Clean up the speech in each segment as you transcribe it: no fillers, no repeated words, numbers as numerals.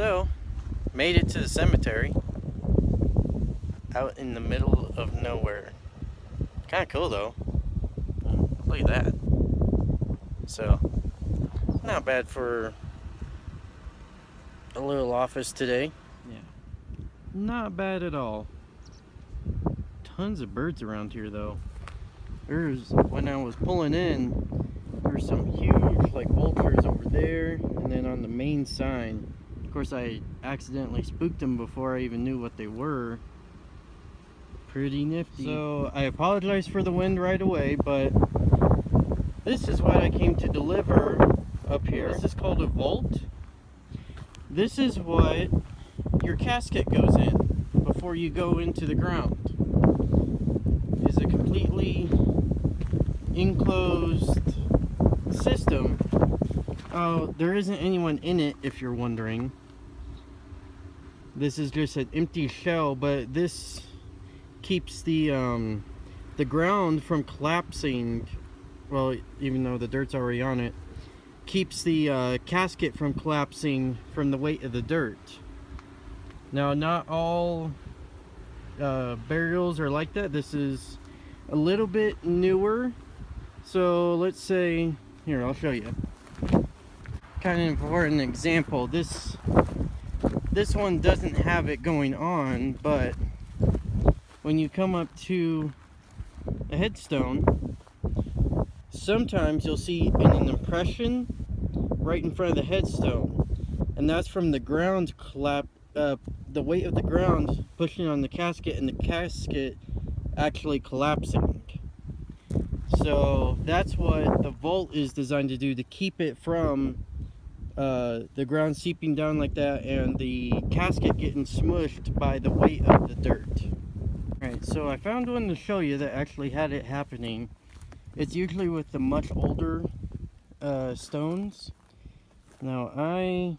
So, made it to the cemetery. Out in the middle of nowhere. Kind of cool though. Look at that. So, not bad for a little office today. Yeah. Not bad at all. Tons of birds around here though. When I was pulling in, there's some huge like vultures over there, and then on the main sign. Of course, I accidentally spooked them before I even knew what they were. Pretty nifty. So I apologize for the wind right away, but this is what I came to deliver up here. This is called a vault. This is what your casket goes in before you go into the ground. It's a completely enclosed system. Oh, there isn't anyone in it, if you're wondering. This is just an empty shell, but this keeps the ground from collapsing. Well, even though the dirt's already on it, keeps the casket from collapsing from the weight of the dirt. Now, not all burials are like that. This is a little bit newer. So let's say, here, I'll show you. Kind of for an example, this one doesn't have it going on, but when you come up to a headstone, sometimes you'll see an impression right in front of the headstone, and that's from the ground the weight of the ground pushing on the casket, and the casket actually collapsing. So that's what the vault is designed to do, to keep it from the ground seeping down like that and the casket getting smushed by the weight of the dirt. Alright, so I found one to show you that actually had it happening. It's usually with the much older stones. Now I'm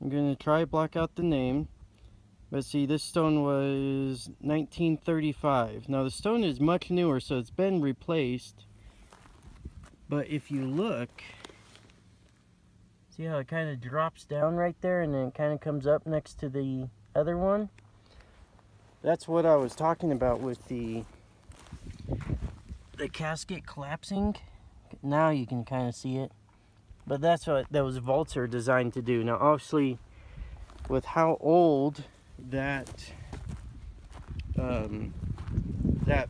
going to try to block out the name. But see, this stone was 1935. Now the stone is much newer, so it's been replaced. But if you look, see how it kind of drops down right there and then it kind of comes up next to the other one? That's what I was talking about with the casket collapsing. Now you can kind of see it. But that's what those vaults are designed to do. Now obviously, with how old that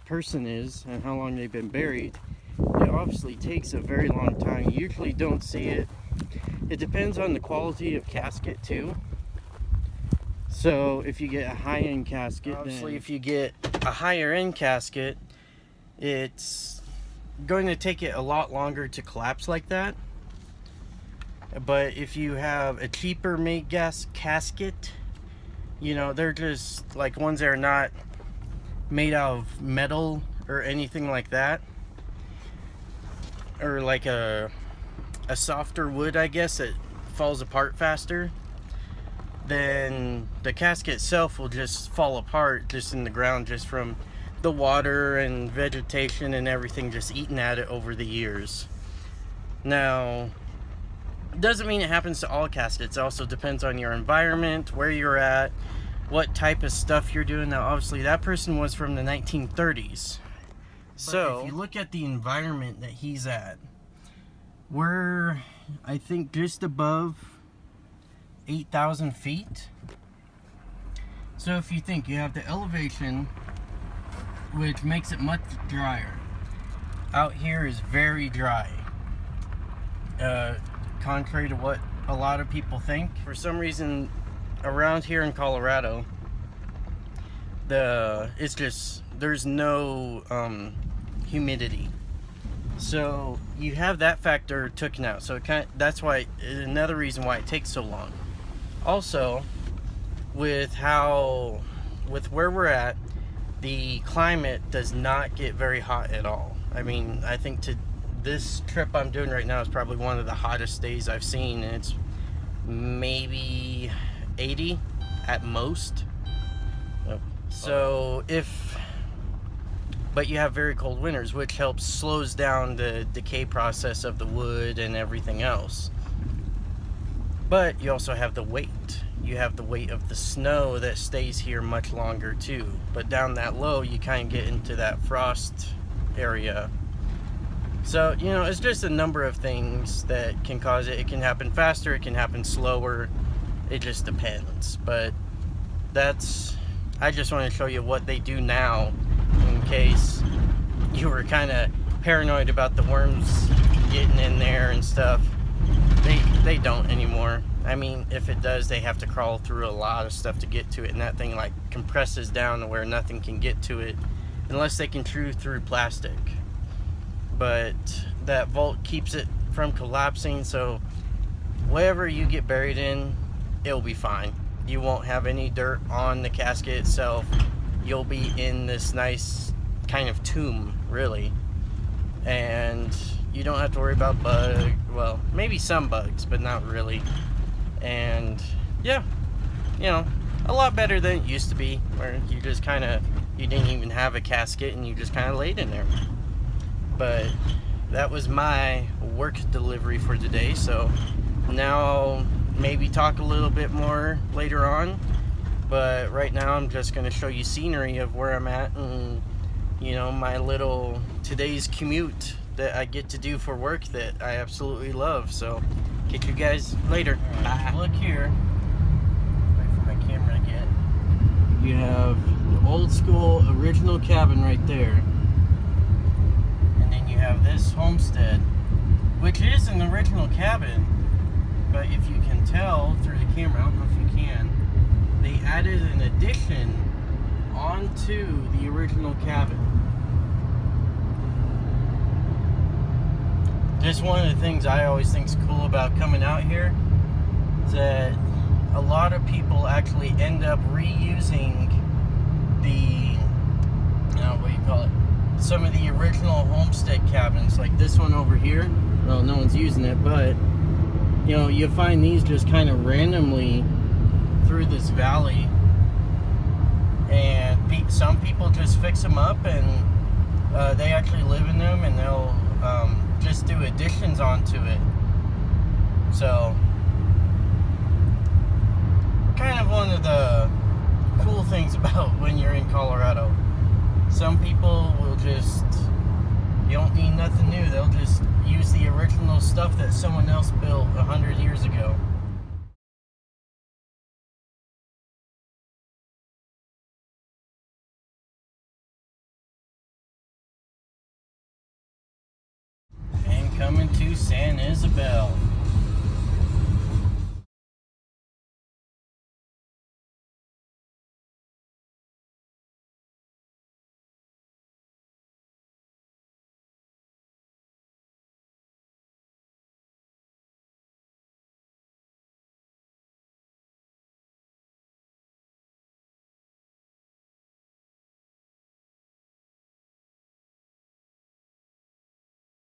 person is and how long they've been buried, it obviously takes a very long time. You usually don't see it. It depends on the quality of casket too. So if you get a high-end casket, obviously if you get a higher end casket, it's going to take it a lot longer to collapse like that. But if you have a cheaper made casket, you know, they're just like ones that are not made out of metal or anything like that, or like a softer wood, I guess, that falls apart faster, then the casket itself will just fall apart just in the ground, just from the water and vegetation and everything just eating at it over the years. Now, doesn't mean it happens to all caskets. It also depends on your environment, where you're at, what type of stuff you're doing. Now obviously that person was from the 1930s. So if you look at the environment that he's at, we're, I think, just above 8,000 feet. So if you think, you have the elevation, which makes it much drier. Out here is very dry. Contrary to what a lot of people think. For some reason, around here in Colorado, it's just, there's no humidity. So you have that factor taken out. So that's why, another reason why it takes so long. Also, with where we're at, the climate does not get very hot at all. I mean, I think this trip I'm doing right now is probably one of the hottest days I've seen, and it's maybe 80 at most. So but you have very cold winters, which slows down the decay process of the wood and everything else. But you also have the weight. you have the weight of the snow that stays here much longer too. But down that low, you kind of get into that frost area. So, you know, it's just a number of things that can cause it. It can happen faster, it can happen slower. It just depends. But I just want to show you what they do now in case you were kind of paranoid about the worms getting in there and stuff. They don't anymore. I mean, if it does, they have to crawl through a lot of stuff to get to it, and that thing like compresses down to where nothing can get to it unless they can chew through plastic. But that vault keeps it from collapsing, so whatever you get buried in, it'll be fine. You won't have any dirt on the casket itself. You'll be in this nice kind of tomb, really. And you don't have to worry about bugs. Well, maybe some bugs, but not really. And yeah, you know, a lot better than it used to be, where you just kind of, you didn't even have a casket and you just kind of laid in there. But that was my work delivery for today, so now I'll maybe talk a little bit more later on. But right now I'm just going to show you scenery of where I'm at, and you know, my little today's commute that I get to do for work that I absolutely love. So catch you guys later. Bye. Look here, wait for my camera to get. You have the old school original cabin right there, and then you have this homestead, which is an original cabin, but if you can tell through the camera, I don't know if you can, they added an addition onto the original cabin. Just one of the things I always think is cool about coming out here is that a lot of people actually end up reusing the, what do you call it, some of the original homestead cabins, like this one over here. Well, no one's using it, but you know, you find these just kind of randomly through this valley, and some people just fix them up and they actually live in them, and they'll just do additions onto it. So kind of one of the cool things about when you're in Colorado. Some people will just, you don't need nothing new, they'll just use the original stuff that someone else built 100 years ago. And coming to San Isabel.